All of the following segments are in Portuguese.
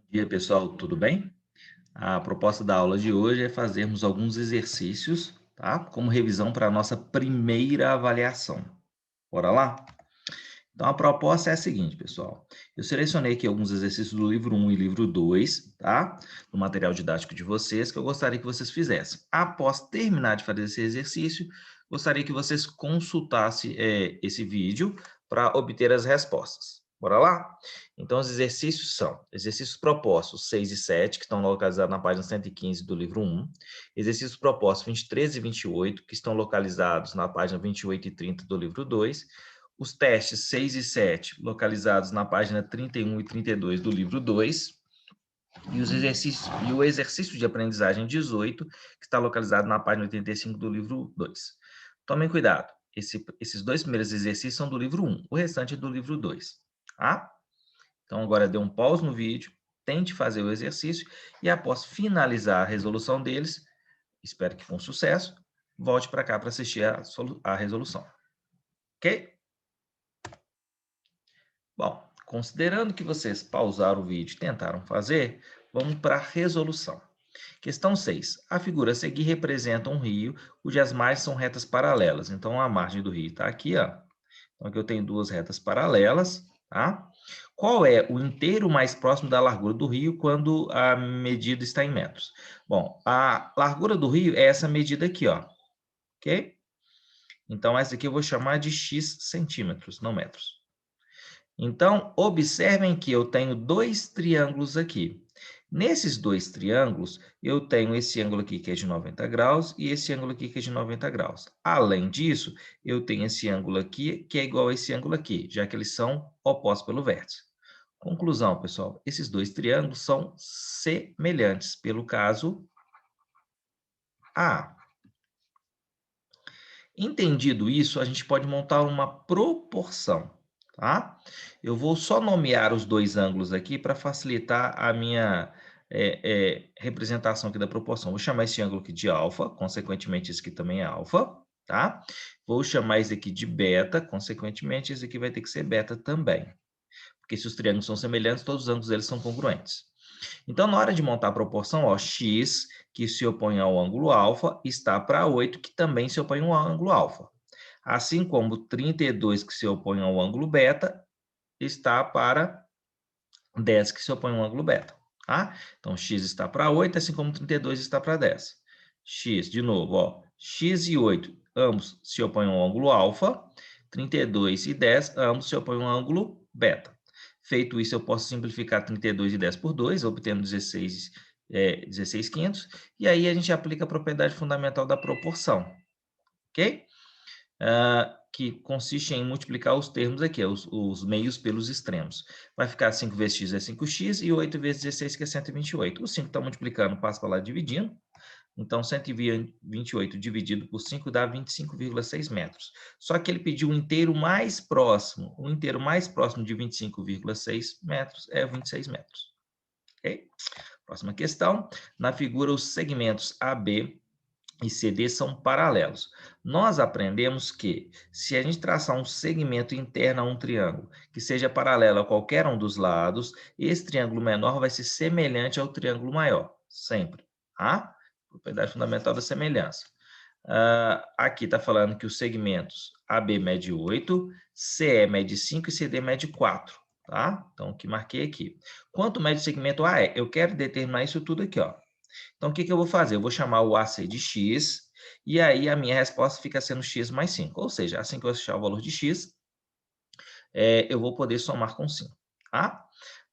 Dia, pessoal, tudo bem? A proposta da aula de hoje é fazermos alguns exercícios, tá? Como revisão para a nossa primeira avaliação. Bora lá? Então, a proposta é a seguinte, pessoal. Eu selecionei aqui alguns exercícios do livro 1 e livro 2, tá? Do material didático de vocês, que eu gostaria que vocês fizessem. Após terminar de fazer esse exercício, gostaria que vocês consultassem esse vídeo para obter as respostas. Bora lá? Então, os exercícios são exercícios propostos 6 e 7, que estão localizados na página 115 do livro 1. Exercícios propostos 23 e 28, que estão localizados na página 28 e 30 do livro 2. Os testes 6 e 7, localizados na página 31 e 32 do livro 2. E o exercício de aprendizagem 18, que está localizado na página 85 do livro 2. Tomem cuidado, esses dois primeiros exercícios são do livro 1, o restante é do livro 2. Tá? Então, agora dê um pause no vídeo, tente fazer o exercício e após finalizar a resolução deles, espero que com sucesso, volte para cá para assistir a resolução. Ok? Bom, considerando que vocês pausaram o vídeo e tentaram fazer, vamos para a resolução. Questão 6. A figura a seguir representa um rio cujas margens são retas paralelas. Então, a margem do rio está aqui, ó. Então, aqui eu tenho duas retas paralelas, tá? Qual é o inteiro mais próximo da largura do rio quando a medida está em metros? Bom, a largura do rio é essa medida aqui, ó. Ok? Então, essa aqui eu vou chamar de x centímetros, não metros. Então, observem que eu tenho dois triângulos aqui. Nesses dois triângulos, eu tenho esse ângulo aqui que é de 90 graus e esse ângulo aqui que é de 90 graus. Além disso, eu tenho esse ângulo aqui que é igual a esse ângulo aqui, já que eles são opostos pelo vértice. Conclusão, pessoal, esses dois triângulos são semelhantes, pelo caso A. Entendido isso, a gente pode montar uma proporção, tá? Eu vou só nomear os dois ângulos aqui para facilitar a minha representação aqui da proporção. Vou chamar esse ângulo aqui de alfa, consequentemente esse aqui também é alfa, tá? Vou chamar esse aqui de beta, consequentemente esse aqui vai ter que ser beta também. Porque se os triângulos são semelhantes, todos os ângulos deles são congruentes. Então, na hora de montar a proporção, ó, x, que se opõe ao ângulo alfa, está para 8, que também se opõe ao ângulo alfa. Assim como 32, que se opõe ao ângulo beta, está para 10, que se opõe ao ângulo beta. Tá? Então, x está para 8, assim como 32 está para 10. X, de novo, ó, x e 8, ambos se opõem ao ângulo alfa. 32 e 10, ambos se opõem ao ângulo beta. Feito isso, eu posso simplificar 32 e 10 por 2, obtendo 16/500. E aí a gente aplica a propriedade fundamental da proporção. Ok? Que consiste em multiplicar os termos aqui, os meios pelos extremos. Vai ficar 5 vezes x é 5x e 8 vezes 16, que é 128. O 5 está multiplicando, passa para lá dividindo. Então, 128 dividido por 5 dá 25,6 metros. Só que ele pediu o inteiro mais próximo. O inteiro mais próximo de 25,6 metros é 26 metros. Ok? Próxima questão. Na figura, os segmentos AB e CD são paralelos. Nós aprendemos que, se a gente traçar um segmento interno a um triângulo que seja paralelo a qualquer um dos lados, esse triângulo menor vai ser semelhante ao triângulo maior, sempre. Tá? Propriedade fundamental da semelhança. Aqui está falando que os segmentos AB mede 8, CE mede 5 e CD mede 4. Tá? Então, o que marquei aqui. Quanto mede o segmento AE? Eu quero determinar isso tudo aqui, ó. Então, o que eu vou fazer? Eu vou chamar o AC de x, e aí a minha resposta fica sendo x mais 5. Ou seja, assim que eu achar o valor de x, eu vou poder somar com 5. Tá?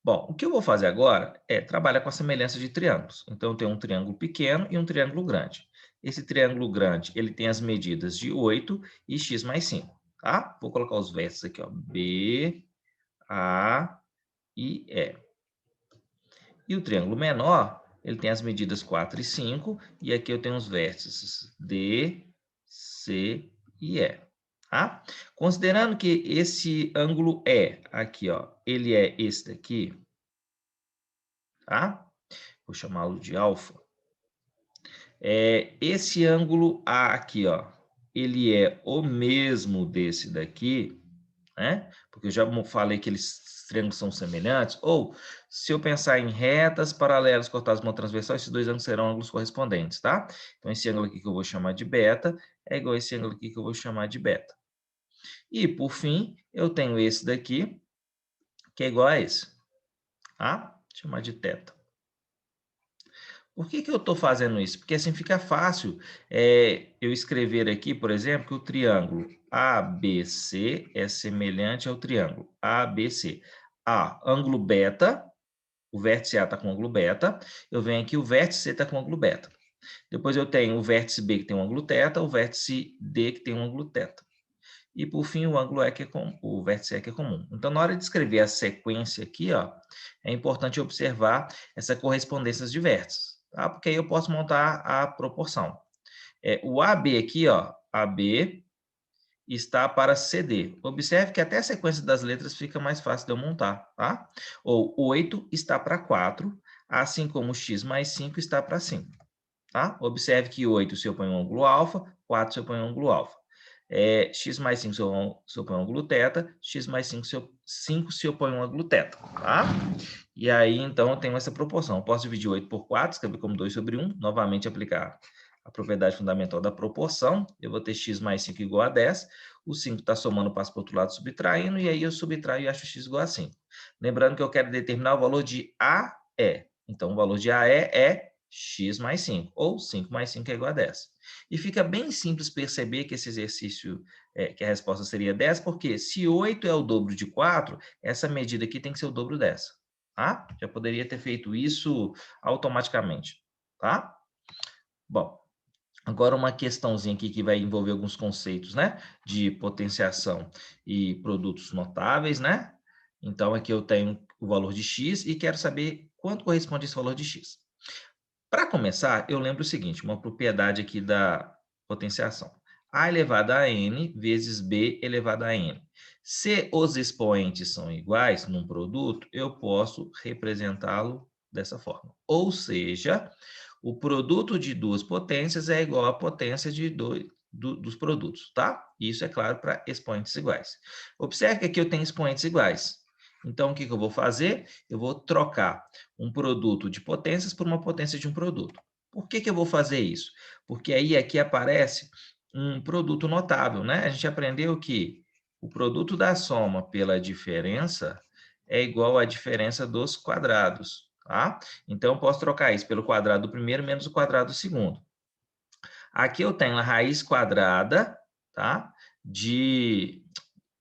Bom, o que eu vou fazer agora é trabalhar com a semelhança de triângulos. Então, eu tenho um triângulo pequeno e um triângulo grande. Esse triângulo grande, ele tem as medidas de 8 e x mais 5. Tá? Vou colocar os vértices aqui, ó, B, A e E. E o triângulo menor, ele tem as medidas 4 e 5, e aqui eu tenho os vértices D, C e E. Tá? Considerando que esse ângulo E, aqui, ó, ele é esse daqui, tá? Vou chamá-lo de alfa. Esse ângulo A aqui, ó, ele é o mesmo desse daqui, né? Porque eu já falei que eles triângulos são semelhantes, ou se eu pensar em retas paralelas cortadas por uma transversal, esses dois ângulos serão ângulos correspondentes, tá? Então, esse ângulo aqui que eu vou chamar de beta é igual a esse ângulo aqui que eu vou chamar de beta. E, por fim, eu tenho esse daqui, que é igual a esse, tá? Vou chamar de θ. Por que eu estou fazendo isso? Porque assim fica fácil eu escrever aqui, por exemplo, que o triângulo ABC é semelhante ao triângulo ABC. Ângulo beta, o vértice A está com ângulo beta, eu venho aqui, o vértice C está com ângulo beta. Depois eu tenho o vértice B que tem um ângulo θ, o vértice D que tem um ângulo θ. E, por fim, o ângulo E que é comum, o vértice E que é comum. Então, na hora de escrever a sequência aqui, ó, é importante observar essa correspondência de vértices, tá? Porque aí eu posso montar a proporção. O AB aqui, ó, AB está para CD. Observe que até a sequência das letras fica mais fácil de eu montar, tá? Ou 8 está para 4, assim como x mais 5 está para 5, tá? Observe que 8 se eu ponho um ângulo alfa, 4 se eu ponho um ângulo alfa. X mais 5 se eu ponho um ângulo θ, x mais 5 se eu ponho um ângulo θ, tá? E aí, então, eu tenho essa proporção. Eu posso dividir 8 por 4, escrever como 2/1, novamente aplicar a propriedade fundamental da proporção. Eu vou ter x mais 5 igual a 10, o 5 está somando, passa para o outro lado subtraindo, e aí eu subtraio e acho x igual a 5. Lembrando que eu quero determinar o valor de AE. Então, o valor de AE é x mais 5, ou 5 mais 5 é igual a 10. E fica bem simples perceber que esse exercício, que a resposta seria 10, porque se 8 é o dobro de 4, essa medida aqui tem que ser o dobro dessa, tá? Já poderia ter feito isso automaticamente, tá? Bom, agora uma questãozinha aqui que vai envolver alguns conceitos, né? De potenciação e produtos notáveis, né? Então, aqui eu tenho o valor de x e quero saber quanto corresponde esse valor de x. Para começar, eu lembro o seguinte, uma propriedade aqui da potenciação. A elevado a n vezes b elevado a n. Se os expoentes são iguais num produto, eu posso representá-lo dessa forma. Ou seja, o produto de duas potências é igual à potência de dos produtos, tá? Isso é claro para expoentes iguais. Observe que aqui eu tenho expoentes iguais. Então, o que eu vou fazer? Eu vou trocar um produto de potências por uma potência de um produto. Por que eu vou fazer isso? Porque aí aqui aparece um produto notável, né? A gente aprendeu que o produto da soma pela diferença é igual à diferença dos quadrados, tá? Então, eu posso trocar isso pelo quadrado do primeiro menos o quadrado do segundo. Aqui eu tenho a raiz quadrada, tá?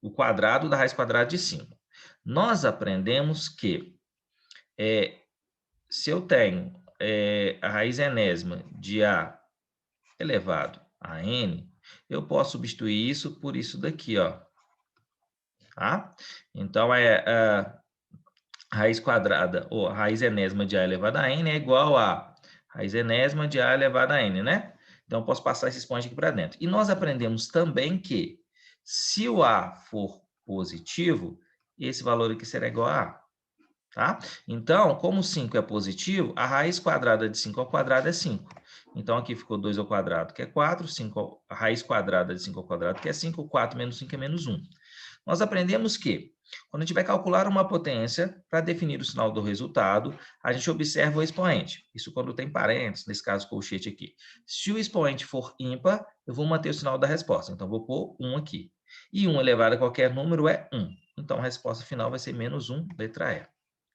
O quadrado da raiz quadrada de 5. Nós aprendemos que se eu tenho a raiz enésima de A elevado a N, eu posso substituir isso por isso daqui, ó. Tá? Então, a raiz quadrada, ou a raiz enésima de A elevado a N é igual a raiz enésima de A elevado a N, né? Então, eu posso passar esse expoente aqui para dentro. E nós aprendemos também que, se o A for positivo, esse valor aqui será igual a A. Tá? Então, como 5 é positivo, a raiz quadrada de 5 ao quadrado é 5. Então, aqui ficou 2 ao quadrado, que é 4, a raiz quadrada de 5 ao quadrado, que é 5, 4 menos 5 é menos 1. Nós aprendemos que, quando a gente vai calcular uma potência, para definir o sinal do resultado, a gente observa o expoente. Isso quando tem parênteses, nesse caso, colchete aqui. Se o expoente for ímpar, eu vou manter o sinal da resposta. Então, vou pôr 1 aqui. E 1 elevado a qualquer número é 1. Então, a resposta final vai ser menos 1, letra E.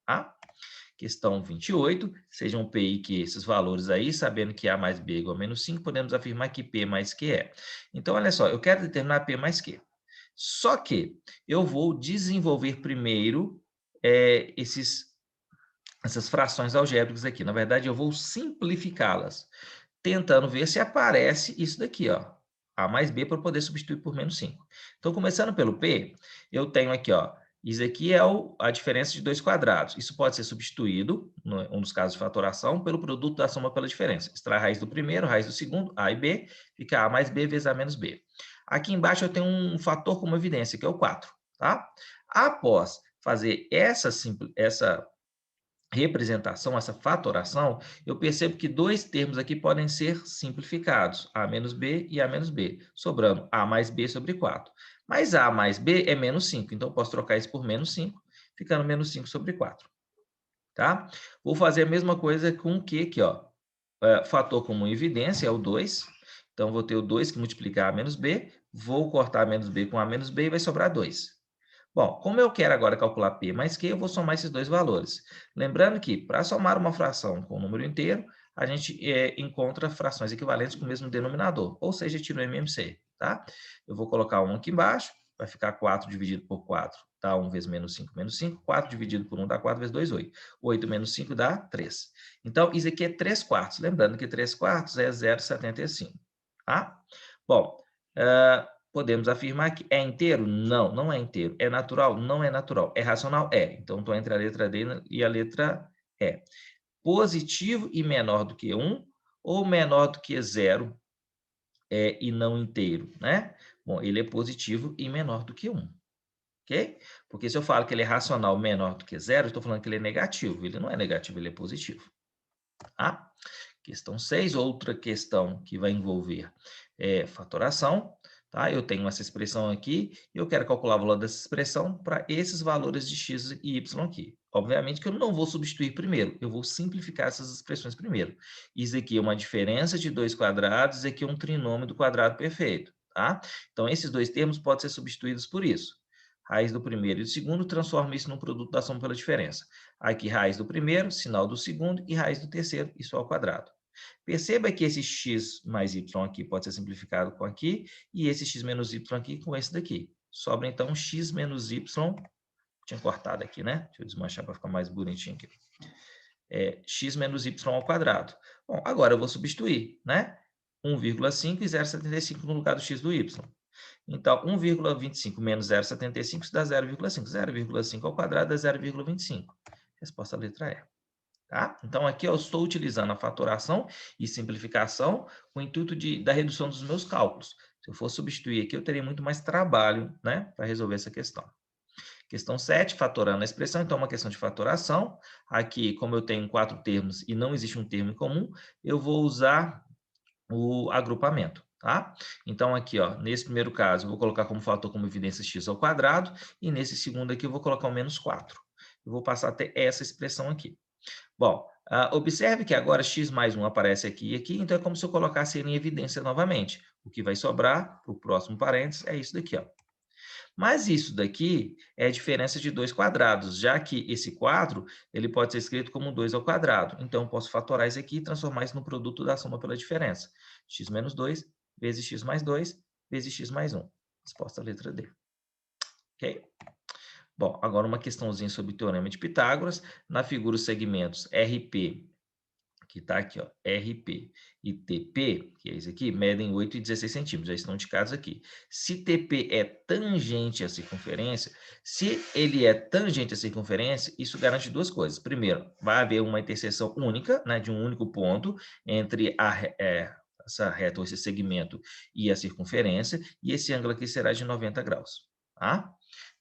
Tá? Questão 28, sejam P e Q esses valores aí, sabendo que A mais B é igual a menos 5, podemos afirmar que P mais Q é. Então, olha só, eu quero determinar P mais Q. Só que eu vou desenvolver primeiro essas frações algébricas aqui. Na verdade, eu vou simplificá-las, tentando ver se aparece isso daqui, ó. A mais B para poder substituir por menos 5. Então, começando pelo P, eu tenho aqui, ó, isso aqui é a diferença de dois quadrados. Isso pode ser substituído, um dos casos de fatoração, pelo produto da soma pela diferença. Extrai a raiz do primeiro, a raiz do segundo, A e B, fica A mais B vezes A menos B. Aqui embaixo eu tenho um fator como evidência, que é o 4. Tá? Após fazer essa representação, essa fatoração, eu percebo que dois termos aqui podem ser simplificados, A menos B e A menos B, sobrando A mais B sobre 4. Mas A mais B é menos 5, então eu posso trocar isso por menos 5, ficando menos 5 sobre 4. Tá? Vou fazer a mesma coisa com o Q aqui, ó. Fator comum em evidência é o 2. Então, vou ter o 2 que multiplicar A menos B. Vou cortar A menos B com A menos B e vai sobrar 2. Bom, como eu quero agora calcular P mais Q, eu vou somar esses dois valores. Lembrando que, para somar uma fração com um número inteiro, a gente encontra frações equivalentes com o mesmo denominador, ou seja, tira o MMC, tá? Eu vou colocar 1 aqui embaixo, vai ficar 4 dividido por 4, dá 1 vezes menos 5, menos 5. 4 dividido por 1 dá 4 vezes 2, 8. 8 menos 5 dá 3. Então, isso aqui é 3 quartos. Lembrando que 3 quartos é 0,75, tá? Bom, podemos afirmar que é inteiro? Não, não é inteiro. É natural? Não é natural. É racional? É. Então, estou entre a letra D e a letra E. Positivo e menor do que 1 ou menor do que 0 e não inteiro, né? Bom, ele é positivo e menor do que 1, ok? Porque se eu falo que ele é racional menor do que 0, eu estou falando que ele é negativo. Ele não é negativo, ele é positivo. Tá? Questão 6, outra questão que vai envolver fatoração. Tá? Eu tenho essa expressão aqui e eu quero calcular o valor dessa expressão para esses valores de x e y aqui. Obviamente que eu não vou substituir primeiro, eu vou simplificar essas expressões primeiro. Isso aqui é uma diferença de dois quadrados, isso aqui é um trinômio do quadrado perfeito. Tá? Então, esses dois termos podem ser substituídos por isso. Raiz do primeiro e do segundo, transforma isso num produto da soma pela diferença. Aqui, raiz do primeiro, sinal do segundo, e raiz do terceiro, isso ao quadrado. Perceba que esse x mais y aqui pode ser simplificado com aqui, e esse x menos y aqui com esse daqui. Sobra, então, x menos y, tinha cortado aqui, né? Deixa eu desmanchar para ficar mais bonitinho aqui. X menos y ao quadrado. Bom, agora eu vou substituir, né? 1,5 e 0,75 no lugar do x do y. Então, 1,25 menos 0,75 dá 0,5. 0,5 ao quadrado é 0,25. Resposta à letra E. Tá? Então, aqui eu estou utilizando a fatoração e simplificação com o intuito da redução dos meus cálculos. Se eu for substituir aqui, eu teria muito mais trabalho, né, para resolver essa questão. Questão 7, fatorando a expressão. Então, uma questão de fatoração. Aqui, como eu tenho 4 termos e não existe um termo em comum, eu vou usar o agrupamento. Tá? Então, aqui, ó, nesse primeiro caso, eu vou colocar como fator como evidência x ao quadrado, e nesse segundo aqui eu vou colocar o menos 4. Eu vou passar a ter essa expressão aqui. Bom, observe que agora x mais 1 aparece aqui e aqui, então é como se eu colocasse ele em evidência novamente. O que vai sobrar para o próximo parênteses é isso daqui, ó. Mas isso daqui é a diferença de dois quadrados, já que esse 4 ele pode ser escrito como 2 ao quadrado. Então, eu posso fatorar isso aqui e transformar isso no produto da soma pela diferença. X menos 2 vezes x mais 2 vezes x mais 1. Resposta à letra D. Ok? Bom, agora uma questãozinha sobre o Teorema de Pitágoras. Na figura os segmentos RP, que está aqui, ó, RP e TP, que é esse aqui, medem 8 e 16 centímetros, já estão indicados aqui. Se TP é tangente à circunferência, se ele é tangente à circunferência, isso garante duas coisas. Primeiro, vai haver uma interseção única, né, de um único ponto entre essa reta ou esse segmento e a circunferência, e esse ângulo aqui será de 90 graus. Tá?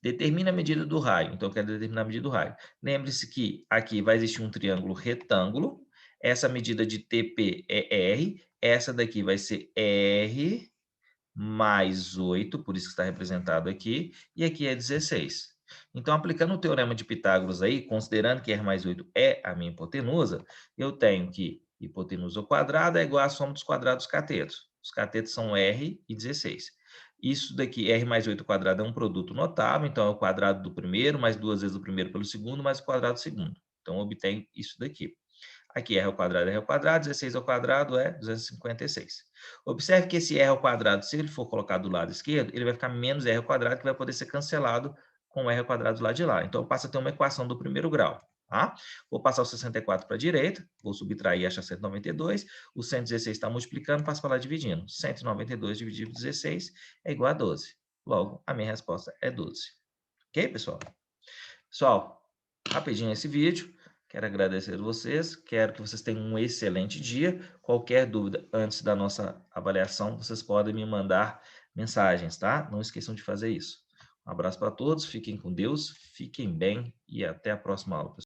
Determina a medida do raio. Então, eu quero determinar a medida do raio. Lembre-se que aqui vai existir um triângulo retângulo. Essa medida de TP é R. Essa daqui vai ser R mais 8, por isso que está representado aqui. E aqui é 16. Então, aplicando o Teorema de Pitágoras aí, considerando que R mais 8 é a minha hipotenusa, eu tenho que hipotenusa ao quadrado é igual à soma dos quadrados dos catetos. Os catetos são R e 16. Isso daqui, R mais 8 ao quadrado, é um produto notável, então é o quadrado do primeiro, mais 2 vezes o primeiro pelo segundo, mais o quadrado do segundo. Então, eu obtenho isso daqui. Aqui, R ao quadrado, 16 ao quadrado é 256. Observe que esse R ao quadrado, se ele for colocado do lado esquerdo, ele vai ficar menos R ao quadrado, que vai poder ser cancelado com o R ao quadrado do lado de lá. Então, eu passo a ter uma equação do primeiro grau. Tá? Vou passar o 64 para a direita, vou subtrair e achar 192. O 116 está multiplicando, passo para lá dividindo. 192 dividido por 16 é igual a 12. Logo, a minha resposta é 12. Ok, pessoal? Pessoal, rapidinho esse vídeo. Quero agradecer a vocês. Quero que vocês tenham um excelente dia. Qualquer dúvida antes da nossa avaliação, vocês podem me mandar mensagens, tá? Não esqueçam de fazer isso. Um abraço para todos, fiquem com Deus, fiquem bem e até a próxima aula, pessoal.